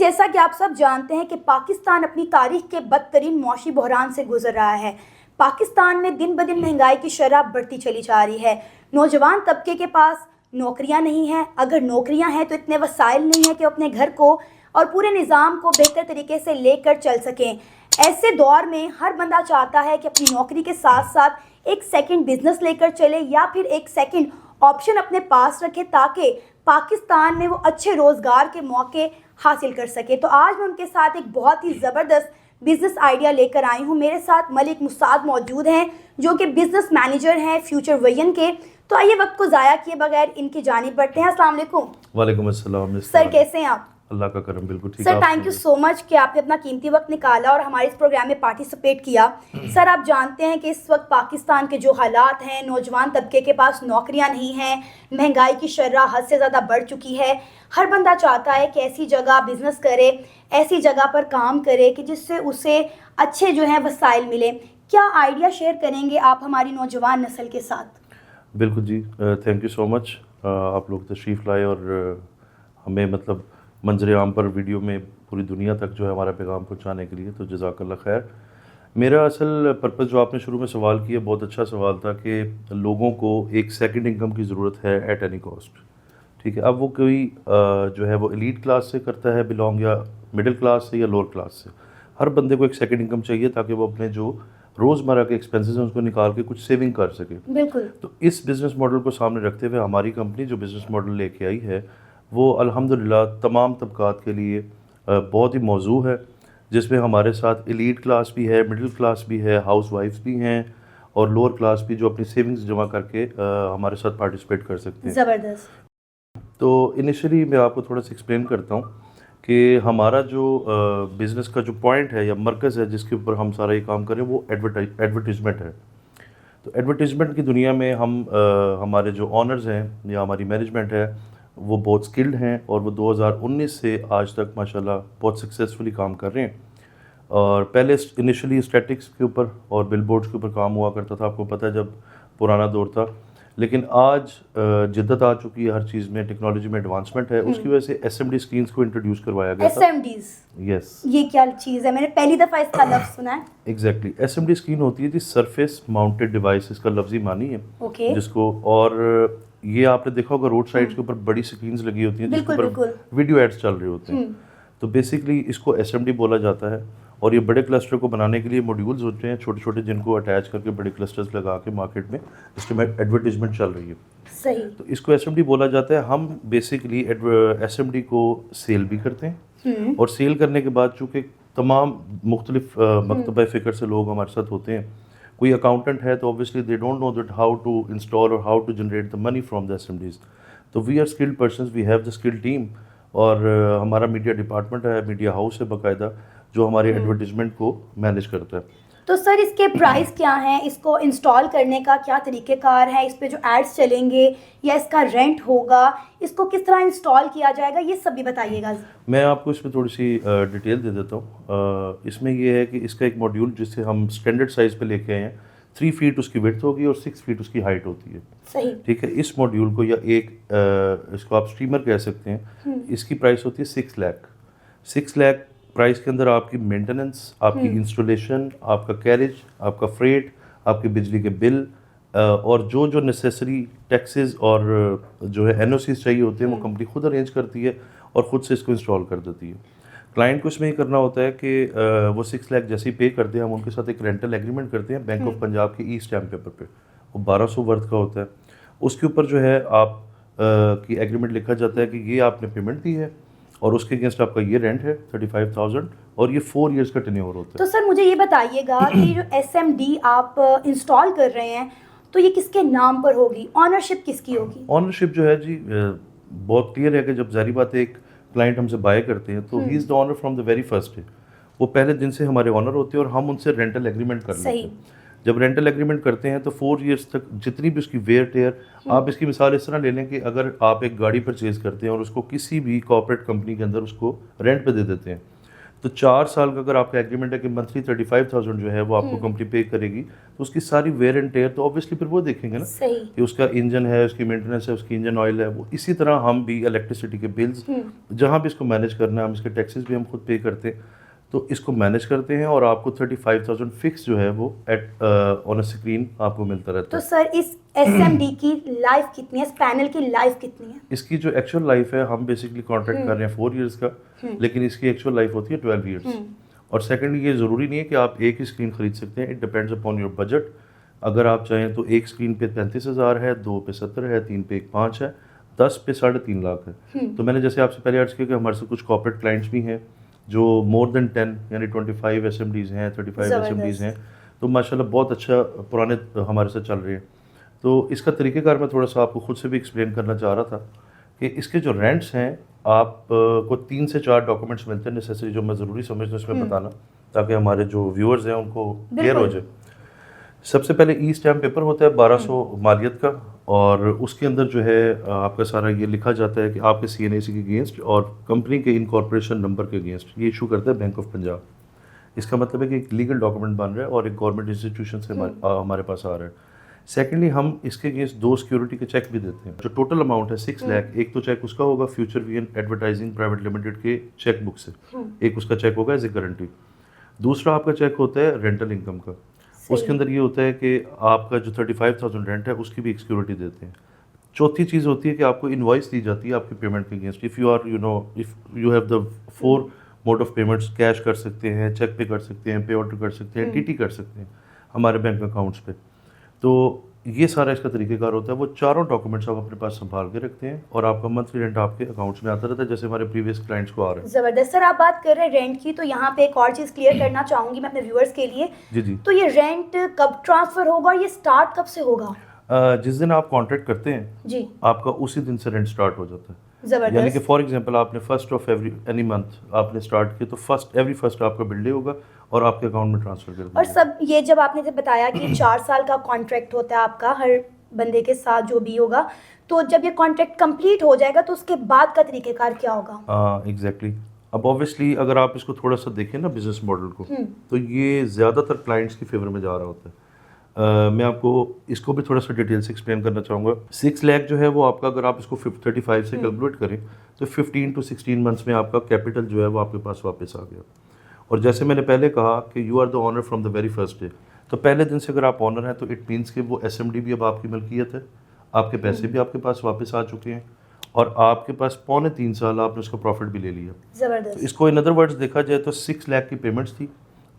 जैसा कि आप सब जानते हैं कि पाकिस्तान अपनी तारीख के बदतरीन मौशी बहरान से गुजर रहा है। पाकिस्तान में दिन ब दिन महंगाई की शरह बढ़ती चली जा रही है। नौजवान तबके के पास नौकरियां नहीं हैं, अगर नौकरियां हैं तो इतने वसाइल नहीं है कि अपने घर को और पूरे निज़ाम को बेहतर तरीके से लेकर चल सकें। ऐसे दौर में हर बंदा चाहता है कि अपनी नौकरी के साथ साथ एक सेकंड बिजनेस लेकर चले या फिर एक सेकंड ऑप्शन अपने पास रखे ताकि पाकिस्तान में वो अच्छे रोज़गार के मौके हासिल कर सके। तो आज मैं उनके साथ एक बहुत ही ज़बरदस्त बिजनेस आइडिया लेकर आई हूँ। मेरे साथ मलिक मुसाद मौजूद हैं जो कि बिजनेस मैनेजर हैं फ्यूचर विजन के। तो आइए वक्त को ज़ाया किए बगैर इनकी जानिब बढ़ते हैं। अस्सलाम वालेकुम। वालेकुम अस्सलाम। सर कैसे हैं आप? अल्लाह का करम, बिल्कुल ठीक। Sir thank you so much कि आपने अपना कीमती वक्त निकाला और हमारे इस प्रोग्राम में पार्टिसिपेट किया। सर आप जानते हैं कि इस वक्त पाकिस्तान के जो हालात हैं, नौजवान तबके के पास नौकरियां नहीं हैं, महंगाई की शरह हद से ज़्यादा बढ़ चुकी है। हर बंदा चाहता है कि ऐसी जगह बिजनेस करे, ऐसी जगह पर काम करे कि जिससे उसे अच्छे जो हैं वसाइल मिले। क्या आइडिया शेयर करेंगे आप हमारी नौजवान नस्ल के साथ? बिल्कुल जी, थैंक यू सो मच। आप लोग तशरीफ़ लाए और हमें मतलब मंजर आम पर वीडियो में पूरी दुनिया तक जो है हमारा पैगाम पहुंचाने के लिए, तो जज़ाकल्लाह खैर। मेरा असल पर्पज़ जो आपने शुरू में सवाल किया बहुत अच्छा सवाल था कि लोगों को एक सेकंड इनकम की ज़रूरत है एट एनी कॉस्ट। ठीक है, अब वो कोई जो है वो एलीट क्लास से करता है बिलोंग, या मिडिल क्लास से या लोअर क्लास से, हर बंदे को एक सेकंड इनकम चाहिए ताकि वो अपने जो रोज़मर्रा के एक्सपेंसेस हैं उसको निकाल के कुछ सेविंग कर सके। बिल्कुल। तो इस बिज़नेस मॉडल को सामने रखते हुए हमारी कंपनी जो बिज़नेस मॉडल लेके आई है वो अल्हम्दुलिल्लाह तमाम तबकात के लिए बहुत ही मौजू है, जिसमें हमारे साथ एलीट क्लास भी है, मिडिल क्लास भी है, हाउस वाइफ्स भी हैं और लोअर क्लास भी जो अपनी सेविंग्स जमा करके हमारे साथ पार्टिसिपेट कर सकते हैं। ज़बरदस्त। तो इनिशियली मैं आपको थोड़ा सा एक्सप्लेन करता हूँ कि हमारा जो बिज़नेस का जो पॉइंट है या मरकज़ है जिसके ऊपर हम सारा ये काम करें वो एडवर्टीज़मेंट है। तो एडवर्टीज़मेंट की दुनिया में हम हमारे जो ऑनर्स हैं या हमारी मैनेजमेंट है वो बहुत स्किल्ड हैं और वो 2019 से आज तक माशाल्लाह बहुत सक्सेसफुली काम कर रहे हैं। और पहले इनिशियली स्टैटिक्स के ऊपर और बिलबोर्ड्स के ऊपर काम हुआ करता था, आपको पता है जब पुराना दौर था। लेकिन आज जिद्दत आ चुकी है हर चीज़ में, टेक्नोलॉजी में एडवांसमेंट है, उसकी वजह से एसएमडी स्क्रीन्स को इंट्रोड्यूस करवाया गया था। एसएमडीज? यस। ये क्या चीज़ है? मैंने पहली दफ़ा इसका लफ्ज़ सुना है। एग्जैक्टली, एसएमडी स्क्रीन होती है जी सरफेस माउंटेड डिवाइस, इसका लफ्ज़ी मानी है। ओके। जिसको, और ये आपने देखा होगा रोड साइड्स के ऊपर बड़ी स्क्रीन्स लगी होती हैं जिसके ऊपर वीडियो एड्स चल रहे होते हैं। तो बेसिकली इसको एसएमडी बोला जाता है। और ये बड़े क्लस्टर को बनाने के लिए मॉड्यूल्स होते हैं छोटे छोटे, जिनको अटैच करके बड़े क्लस्टर्स लगा के मार्केट में इसमें एडवर्टीजमेंट चल रही है। सही। तो इसको एसएमडी बोला जाता है। हम बेसिकली एसएमडी को सेल भी करते हैं और सेल करने के बाद चूँकि तमाम मुख्तलिफ मकतबा फ़िक्र से लोग हमारे साथ होते हैं, कोई अकाउंटेंट है तो obviously they don't know that how to install और how to generate the money from the SMDs. तो we are skilled persons, we have the skilled team. और हमारा मीडिया डिपार्टमेंट है, मीडिया हाउस है बाकायदा, जो हमारे एडवर्टीजमेंट को मैनेज करता है। तो सर इसके प्राइस क्या हैं? इसको इंस्टॉल करने का क्या तरीक़ेकार है? इस पे जो एड्स चलेंगे या इसका रेंट होगा, इसको किस तरह इंस्टॉल किया जाएगा, ये सब भी बताइएगा। मैं आपको इसमें थोड़ी सी डिटेल दे देता हूँ। इसमें ये है कि इसका एक मॉड्यूल जिसे हम स्टैंडर्ड साइज़ पे लेके आए हैं, 3 फीट उसकी विड्थ होगी और 6 फीट उसकी हाइट होती है। सही। ठीक है, इस मॉड्यूल को या एक इसको आप स्ट्रीमर कह सकते हैं, इसकी प्राइस होती है 6 लाख। 6 लाख प्राइस के अंदर आपकी मेंटेनेंस, आपकी इंस्टॉलेशन, आपका कैरेज, आपका फ्रेट, आपके बिजली के बिल और जो जो नेसेसरी टैक्सेस और जो है एनओसीज चाहिए होते हैं वो कंपनी खुद अरेंज करती है और ख़ुद से इसको इंस्टॉल कर देती है। क्लाइंट को इसमें ये करना होता है कि वो 6 लाख जैसे ही पे करते हैं, हम उनके साथ एक रेंटल एग्रीमेंट करते हैं बैंक ऑफ पंजाब के ई स्टैम्प पेपर पे। वो 1200 वर्थ का होता है। उसके ऊपर जो है आप की एग्रीमेंट लिखा जाता है कि ये आपने पेमेंट दी है और उसके अगेंस्ट आपका ये रेंट है 35,000 और ये 4 इयर्स का टेन्योर होता है। तो सर मुझे ये बताइएगा कि जो एसएमडी आप इंस्टॉल कर रहे हैं तो ये किसके नाम पर होगी? ऑनरशिप किसकी होगी? ऑनरशिप जो है जी बहुत क्लियर है कि जब जारी बात है एक क्लाइंट हमसे बाय करते हैं तो he is the owner from the very first day. वो पहले दिन से हमारे ऑनर होते हैं और हम उनसे रेंटल एग्रीमेंट कर लेते हैं। जब रेंटल एग्रीमेंट करते हैं तो 4 इयर्स तक जितनी भी उसकी वेयर टेयर, आप इसकी मिसाल इस तरह ले लें कि अगर आप एक गाड़ी परचेज़ करते हैं और उसको किसी भी कॉर्पोरेट कंपनी के अंदर उसको रेंट पे दे देते हैं तो 4 साल का अगर आपका एग्रीमेंट है कि मंथली 35,000 जो है वो आपको कंपनी पे करेगी, तो उसकी सारी वेयर एंड टेयर तो ऑब्वियसली फिर वो देखेंगे ना सही। कि उसका इंजन है, उसकी मेंटेनेंस है, उसकी इंजन ऑयल है। वो इसी तरह हम भी इलेक्ट्रिसिटी के बिल्स जहाँ भी इसको मैनेज करना है, हम इसके टैक्सेस भी हम खुद पे करते हैं, तो इसको मैनेज करते हैं और आपको 35,000 फिक्स जो है वो एट ऑन अ स्क्रीन आपको मिलता रहता तो है। सर इस एसएमडी की लाइफ कितनी है, इस पैनल की लाइफ कितनी है? इसकी जो एक्चुअल लाइफ है, हम बेसिकली कॉन्ट्रैक्ट कर रहे हैं 4 इयर्स का, लेकिन इसकी एक्चुअल लाइफ होती है 12 इयर्स। और सेकेंडली, ये ज़रूरी नहीं है कि आप एक ही स्क्रीन खरीद सकते हैं, it depends upon your budget. अगर आप चाहें तो एक स्क्रीन पे 35,000 है, 2 पे 70 है, 3 पे 5 है, 10 पे 3.5 लाख है। तो मैंने जैसे आपसे पहले अर्ज किया कि हमारे से कुछ कॉर्पोरेट क्लाइंट्स भी हैं जो मोर देन 10 यानी 25 एसएमडीज़ हैं, 35 एसएमडीज़ हैं, तो माशाल्लाह बहुत अच्छा पुराने हमारे साथ चल रहे हैं। तो इसका तरीक़ेकार मैं थोड़ा सा आपको खुद से भी एक्सप्लेन करना चाह रहा था कि इसके जो रेंट्स हैं, आप को 3 से 4 डॉक्यूमेंट्स मिलते हैं नेसेसरी, जो मैं ज़रूरी समझता हूँ इसमें बताना, ताकि हमारे जो व्यूअर्स हैं उनको क्लियर हो जाए। सबसे पहले ई स्टैम्प पेपर होता है 1200 मालियत का, और उसके अंदर जो है आपका सारा ये लिखा जाता है कि आपके CNAC के अगेंस्ट और कंपनी के इनकॉर्पोरेशन नंबर के अगेंस्ट ये इशू करता है बैंक ऑफ पंजाब। इसका मतलब है कि एक लीगल डॉक्यूमेंट बन रहा है और एक गवर्नमेंट इंस्टीट्यूशन से हमारे पास आ रहा है। सेकेंडली, हम इसके अगेंस्ट 2 सिक्योरिटी के चेक भी देते हैं। जो टोटल अमाउंट है 6 लाख, एक तो चेक उसका होगा Future VN Advertising Private Limited के चेक बुक से, एक उसका चेक होगा एज ए गारंटी। दूसरा आपका चेक होता है रेंटल इनकम का, उसके अंदर ये होता है कि आपका जो 35,000 रेंट है उसकी भी एक सिक्योरिटी देते हैं। चौथी चीज़ होती है कि आपको इनवॉइस दी जाती है आपके पेमेंट के against. If you are if you have the 4 mode of payments, cash कर सकते हैं, चेक पे कर सकते हैं, पे ऑर्डर कर सकते हैं, टीटी कर सकते हैं हमारे बैंक अकाउंट्स पे। तो ये सारा इसका तरीक़ेकार होता है। वो चारों डॉक्यूमेंट्स आप अपने पास संभाल के रखते हैं और आपका मंथली रेंट आपके अकाउंट्स में आता रहता है, जैसे हमारे प्रीवियस क्लाइंट्स को आ रहा है। ज़बरदस्त। सर आप बात कर रहे हैं रेंट की, तो यहाँ पे एक और चीज़ क्लियर करना चाहूँगी मैं अपने व्यूअर्स के लिए। जी। तो ये रेंट कब ट्रांसफ़र होगा और ये स्टार्ट कब से होगा? जिस दिन आप कॉन्ट्रैक्ट करते हैं जी, आपका उसी दिन से रेंट स्टार्ट हो जाता है। यानी कि ज़बरदस्त। फॉर एग्जांपल आपने फर्स्ट ऑफ एनी मंथ आपने स्टार्ट किया, तो एवरी फर्स्ट आपका बिल डे होगा और आपके अकाउंट में ट्रांसफर कर दिया और सब ये जब आपने जब बताया कि 4 साल का कॉन्ट्रैक्ट होता है आपका हर बंदे के साथ जो भी होगा, तो जब ये कॉन्ट्रैक्ट कंप्लीट हो जाएगा तो उसके बाद का तरीक़ेकार क्या होगा? हाँ, एग्जैक्टली। अब ऑब्वियसली अगर आप इसको थोड़ा सा देखें ना बिजनेस मॉडल को, तो ये ज़्यादातर क्लाइंट्स की फेवर में जा रहा होता है। मैं आपको इसको भी थोड़ा सा डिटेल से एक्सप्लेन करना चाहूँगा। 6 लाख जो है वो आपका, अगर आप इसको 35 से कैलकुलेट करें तो 15 to 16 मंथ्स में आपका कैपिटल जो है वो आपके पास वापस आ गया। और जैसे मैंने पहले कहा कि you are the owner from the very first day, तो पहले दिन से अगर आप ऑनर हैं तो इट मीन्स कि वो एसएमडी भी अब आपकी मलकियत है, आपके पैसे भी आपके पास वापस आ चुके हैं और आपके पास 3.25 साल आपने उसका प्रॉफिट भी ले लिया। ज़बरदस्त। तो इसको इन अदर वर्ड्स देखा जाए तो 6 लाख की पेमेंट्स थी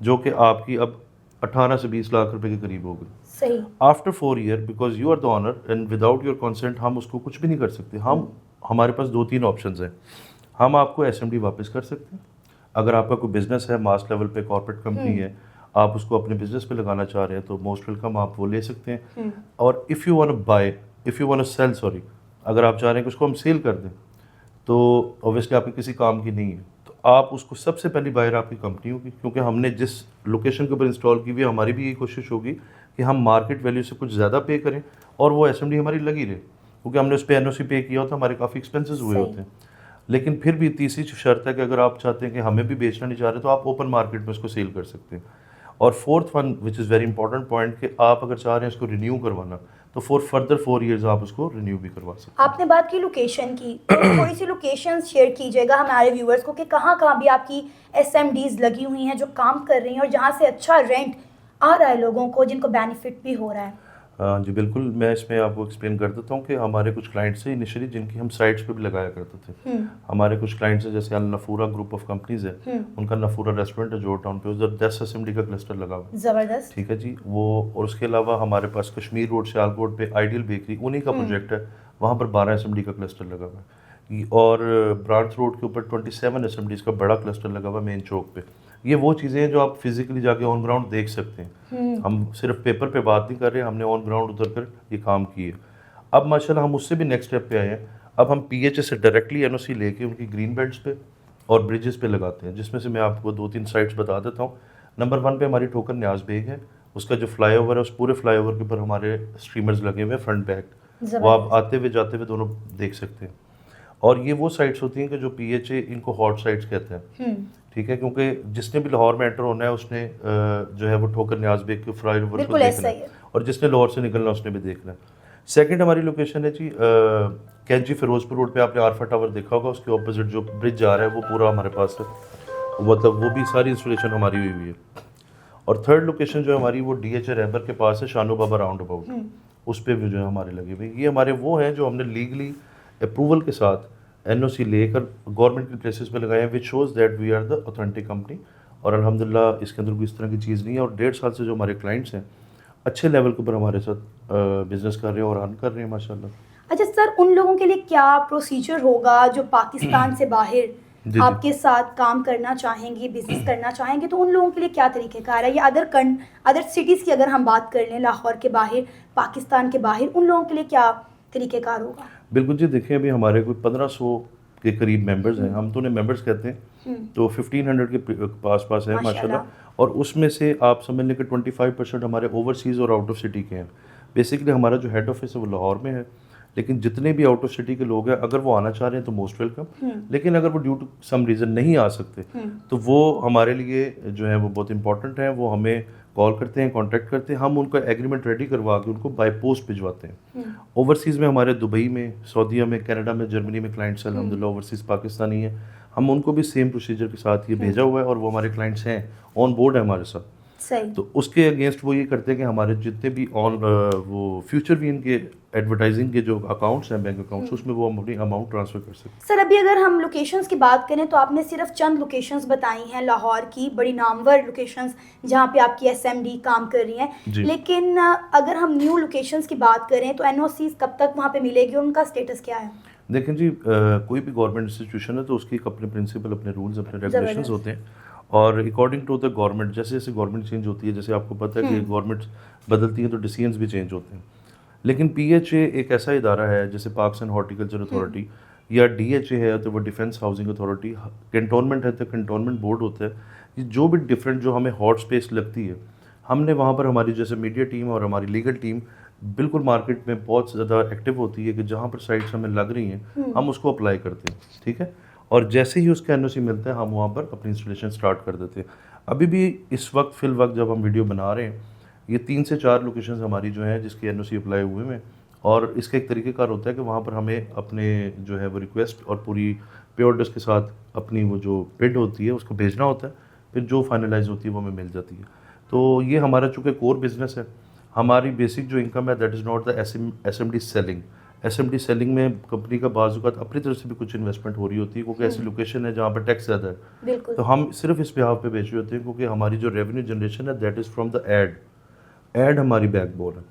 जो कि आपकी अब 18 से 20 लाख रुपए के करीब हो गई। सही। After 4 year, because you are the owner and without your consent हम उसको कुछ भी नहीं कर सकते। हमारे पास 2-3 ऑप्शंस हैं। हम आपको एसएमडी वापस कर सकते हैं। अगर आपका कोई बिजनेस है, मास लेवल पे कॉर्पोरेट कंपनी है, आप उसको अपने बिजनेस पे लगाना चाह रहे हैं तो मोस्ट वेलकम, आप वो ले सकते हैं। और if you want to sell, sorry, अगर आप चाह रहे हैं कि उसको हम सेल कर दें तो ऑब्वियसली आपके किसी काम की नहीं है, तो आप उसको सबसे पहली बायर आपकी कंपनी होगी, क्योंकि हमने जिस लोकेशन के ऊपर इंस्टॉल की हुई है, हमारी भी यही कोशिश होगी कि हम मार्केट वैल्यू से कुछ ज़्यादा पे करें और वो एसएमडी हमारी लगी रहे, क्योंकि हमने उस पर एनओसी पे किया होता है, हमारे काफ़ी एक्सपेंसेस हुए होते हैं। लेकिन फिर भी तीसरी शर्त है कि अगर आप चाहते हैं कि हमें भी बेचना नहीं चाह रहे तो आप ओपन मार्केट में उसको सेल कर सकते हैं। और fourth one which is very important point, कि आप अगर चाह रहे हैं इसको रिन्यू करवाना तो फॉर फर्दर 4 ईयर्स आप उसको रिन्यू भी करवा सकते हैं। आपने बात की लोकेशन की, तो थोड़ी सी लोकेशन शेयर कीजिएगा हमारे व्यूअर्स को कि कहाँ कहाँ भी आपकी एसएमडीज लगी हुई हैं जो काम कर रही हैं और जहाँ से अच्छा रेंट आ रहा है लोगों को, जिनको बेनिफिट भी हो रहा है। जी बिल्कुल, मैं इसमें आपको एक्सप्लेन कर देता हूँ कि हमारे कुछ क्लाइंट्स हैं इनिशियली जिनकी हम साइट्स पे भी लगाया करते थे। हमारे कुछ क्लाइंट्स हैं जैसे अल नफूरा ग्रुप ऑफ कंपनीज है, उनका नफूरा रेस्टोरेंट है जोर टाउन पे, उधर 10 एसएमडी का क्लस्टर लगा हुआ है। ज़बरदस्त। ठीक है जी, वो और उसके अलावा हमारे पास कश्मीर रोड सियालकोट पे आइडियल बेकरी, उन्हीं का प्रोजेक्ट है, वहाँ पर 12 एसएमडी का क्लस्टर लगा हुआ है। और ब्रांच रोड के ऊपर 27 एसएमडीज का बड़ा क्लस्टर लगा हुआ है मेन चौक पे। ये वो चीज़ें हैं जो आप फिजिकली जाके ऑन ग्राउंड देख सकते हैं। हम सिर्फ पेपर पे बात नहीं कर रहे, हमने ऑन ग्राउंड उतर कर ये काम किए। अब माशाल्लाह हम उससे भी नेक्स्ट स्टेप पे आए हैं। अब हम पीएचए से डायरेक्टली एनओसी लेके उनकी ग्रीन बेल्ट्स पे और ब्रिजेस पे लगाते हैं, जिसमें से मैं आपको 2-3 साइट्स बता देता हूँ। नंबर 1 पे हमारी ठोकर न्याज बेग है, उसका जो फ्लाईओवर है उस पूरे फ्लाईओवर के ऊपर हमारे स्ट्रीमर्स लगे हुए हैं फ्रंट बैक, वो आप आते हुए जाते हुए दोनों देख सकते हैं। और ये वो साइट्स होती हैं कि जो PHA इनको हॉट साइट्स कहते हैं, ठीक है, क्योंकि जिसने भी लाहौर में एंटर होना है उसने जो है वो ठोकर न्याज बेग के फ्लाईओवर को देखना है, और जिसने लाहौर से निकलना उसने भी देखना है। सेकंड हमारी लोकेशन है जी कैंची फिरोजपुर रोड पे, आपने आरफा टावर देखा होगा, उसके ऑपोजिट जो ब्रिज जा रहा है वो पूरा हमारे पास है, मतलब वो भी सारी इंस्टॉलेशन हमारी हुई हुई है। और थर्ड लोकेशन जो है हमारी वो DHA रहबर के पास है, शानू बाबा राउंड अबाउट, उस पर भी जो है हमारे लगे हुए। ये हमारे वो हैं जो हमने लीगली अप्रूवल के साथ NOC लेकर गवर्नमेंट के प्लेसेस पे लगाए हैं, which shows that we are the authentic company. और अल्हम्दुलिल्लाह इसके अंदर कोई इस तरह की चीज़ नहीं है, और 1.5 साल से जो हमारे क्लाइंट्स हैं अच्छे लेवल के ऊपर हमारे साथ बिजनेस कर रहे हैं और अर्न कर रहे हैं माशाल्लाह। अच्छा सर, उन लोगों के लिए क्या प्रोसीजर होगा जो पाकिस्तान से बाहर जी। आपके साथ काम करना चाहेंगे, बिजनेस करना चाहेंगे, तो उन लोगों के लिए क्या तरीक़ेकार है? या अदर सिटीज़ की अगर हम बात कर लें, लाहौर के बाहर, पाकिस्तान के बाहर, उन लोगों के लिए क्या तरीक़ेकार होगा? बिल्कुल जी, देखिए अभी हमारे कोई 1500 के करीब मेंबर्स हैं, हम तो उन्हें मेंबर्स कहते हैं, तो 1500 के पास है माशाल्लाह। और उसमें से आप समझ लें कि 25% हमारे ओवरसीज़ और आउट ऑफ सिटी के हैं। बेसिकली हमारा जो हेड ऑफिस है वो लाहौर में है, लेकिन जितने भी आउट ऑफ सिटी के लोग हैं अगर वो आना चाह रहे हैं तो मोस्ट वेलकम, लेकिन अगर वो ड्यू टू सम रीज़न नहीं आ सकते तो वो हमारे लिए जो है वो बहुत इंपॉर्टेंट है, वो हमें कॉल करते हैं, कांटेक्ट करते हैं, हम उनका एग्रीमेंट रेडी करवा के उनको बाय पोस्ट भिजवाते हैं। ओवरसीज़ में हमारे दुबई में, सऊदीया में, कनाडा में, जर्मनी में क्लाइंट्स अल्हम्दुलिल्लाह ओवरसीज़ पाकिस्तानी है, हम उनको भी सेम प्रोसीजर के साथ ये भेजा हुआ है और वो हमारे क्लाइंट्स हैं, ऑन बोर्ड है हमारे साथ। सही। तो उसके अगेंस्ट वो ये करते हैं कि हमारे जितने भी वो फ्यूचर भी इनके एडवर्टाइजिंग के जो अकाउंट्स हैं, बैंक अकाउंट्स, उसमें वो अपनी अमाउंट ट्रांसफ़र कर सकते। सर अभी अगर हम लोकेशंस की बात करें तो आपने सिर्फ चंद लोकेशंस बताई हैं लाहौर की, बड़ी नामवर लोकेशंस जहाँ पे आपकी SMD काम कर रही हैं, लेकिन अगर हम न्यू लोकेशंस की बात करें तो NOCs कब तक वहाँ पे मिलेगी, उनका स्टेटस क्या है? देखें जी, कोई भी गवर्नमेंट इंस्टीट्यूशन है तो उसकी अपने प्रिंसिपल, अपने रूल्स, अपने रेगुलेशंस होते हैं, और अकॉर्डिंग टू द गवर्नमेंट जैसे जैसे गवर्नमेंट चेंज होती है, जैसे आपको पता है कि गवर्नमेंट बदलती है तो डिसीजंस भी चेंज होते हैं। लेकिन PHA एक ऐसा इदारा है जैसे पार्क्स एंड हॉर्टिकल्चर अथॉरिटी, या DHA है तो वो डिफेंस हाउसिंग अथॉरिटी, कैंटोनमेंट है तो कैंटोनमेंट बोर्ड होता है। ये जो भी डिफरेंट जो हमें हॉट स्पेस लगती है, हमने वहाँ पर हमारी जैसे मीडिया टीम और हमारी लीगल टीम बिल्कुल मार्केट में बहुत ज़्यादा एक्टिव होती है कि जहाँ पर साइट्स हमें लग रही हैं हम उसको अप्लाई करते हैं, ठीक है, और जैसे ही उसका NOC मिलता है हम वहाँ पर अपनी इंस्टॉलेशन स्टार्ट कर देते हैं। अभी भी इस वक्त फिल वक्त जब हम वीडियो बना रहे हैं, ये 3 से 4 लोकेशंस हमारी जो हैं जिसकी NOC अप्लाई हुए हैं, और इसका एक तरीक़ेकार होता है कि वहाँ पर हमें अपने जो है वो रिक्वेस्ट और पूरी पे ऑर्डर्स के साथ अपनी वो जो बिड होती है उसको भेजना होता है, फिर जो फाइनलाइज होती है वो हमें मिल जाती है। तो ये हमारा चूँकि कोर बिजनेस है, हमारी बेसिक जो इनकम है that is not the SMD selling. SMD selling में कंपनी का बाज़ अपनी तरफ से भी कुछ इन्वेस्टमेंट हो रही होती है, क्योंकि ऐसी लोकेशन है जहाँ पर टैक्स ज़्यादा है, तो हम सिर्फ इस बिहाफ पे बेच रहे होते हैं, क्योंकि हमारी जो रेवेन्यू जनरेशन है that is from the ad हमारी बैकबोन है।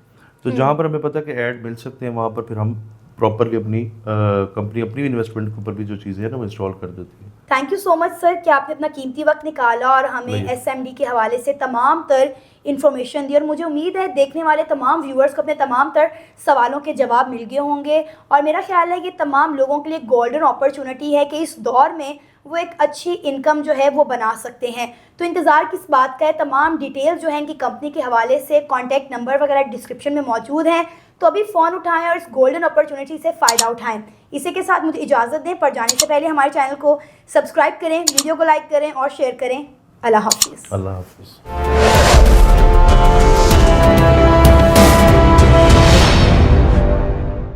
तो जहाँ पर हमें पता है कि ऐड मिल सकते हैं वहाँ पर फिर हम प्रॉपरली अपनी कंपनी अपनी इन्वेस्टमेंट के ऊपर भी जो चीज़ें हैं ना वो इंस्टॉल कर देती है। Thank you so much sir कि आपने अपना कीमती वक्त निकाला और हमें SMD के हवाले से तमाम तर इन्फॉर्मेशन दी, और मुझे उम्मीद है देखने वाले तमाम व्यूअर्स को अपने तमाम तर सवालों के जवाब मिल गए होंगे, और मेरा ख्याल है कि तमाम लोगों के लिए गोल्डन अपॉर्चुनिटी है कि इस दौर में वो एक अच्छी इनकम जो है वो बना सकते हैं। तो इंतज़ार किस बात का है, तमाम डिटेल जो है इनकी कंपनी के हवाले से, कॉन्टैक्ट नंबर वगैरह डिस्क्रिप्शन में मौजूद हैं, तो अभी फ़ोन उठाएं और इस गोल्डन अपॉर्चुनिटी से फ़ायदा उठाएं। इसी के साथ मुझे इजाज़त दें, पर जाने से पहले हमारे चैनल को सब्सक्राइब करें, वीडियो को लाइक करें और शेयर करें। अल्लाह हाफ़िज़। अल्लाह हाफ़िज़।